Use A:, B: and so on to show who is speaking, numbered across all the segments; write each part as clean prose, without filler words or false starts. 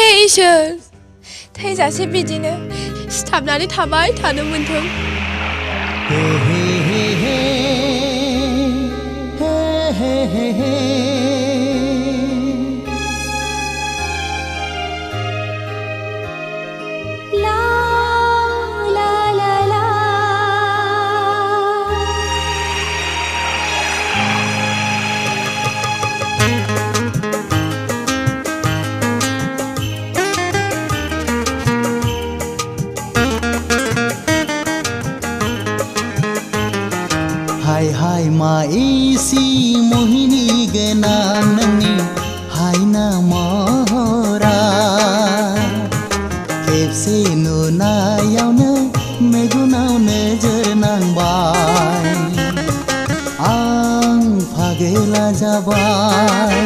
A: इसोर थैजासे बिदिनो सिथाबनानै थाबाय थानो मोनथों।
B: हाय हाय मा इसी मोहिनी गोनां नोंनि हायना महरा खेबसे नुनायावनो मेगनाव नोजोर नांबाय आं फागोला जाबाय।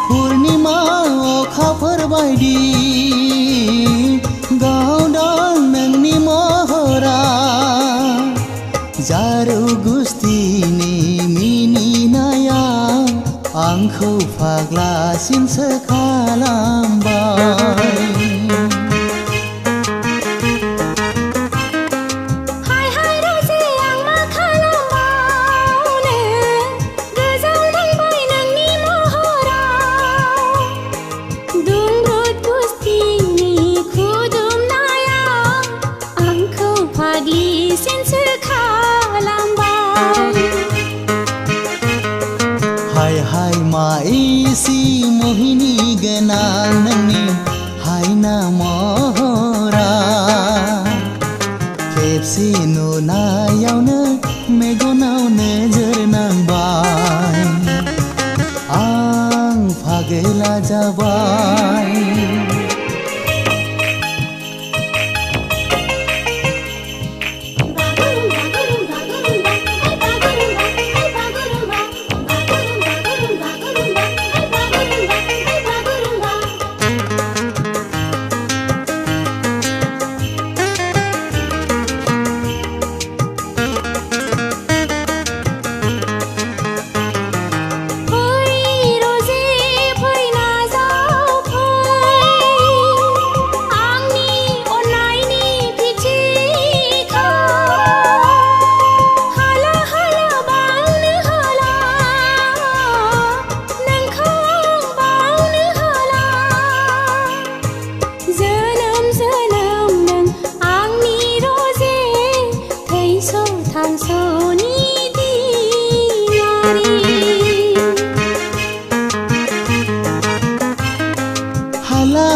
B: पूर्णिमा अखाफोर बायदि गावदां नोंनि महरा जारौ गुस्थिनि मिनिनाया आंखौ फाग्लासिनसो खालामबाय। हाय हाय मा इसी मोहिनी गोनां नोंनि हायना महरा खेबसे नुनायावनो मेगनाव नोजोर नांबाय आं फागोला जाबाय।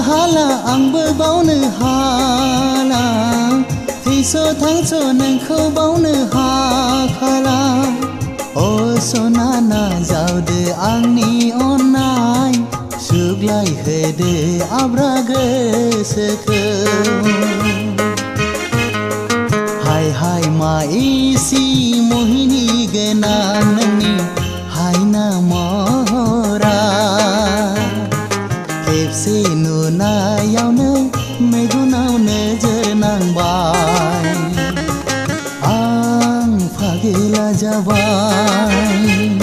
B: हाला आंबो बावनो हाला थैस' थांस' नोंखौ बावनो हाखाला अ सना नाजावदो आंनि अननाय सुग्लाय होदो आब्रा गोसोखौ। हाय हाय मा इसी मोहिनी गोनां नोंनि हायना महरा खेबसे नुनायावनो मेगन गेला जाबाय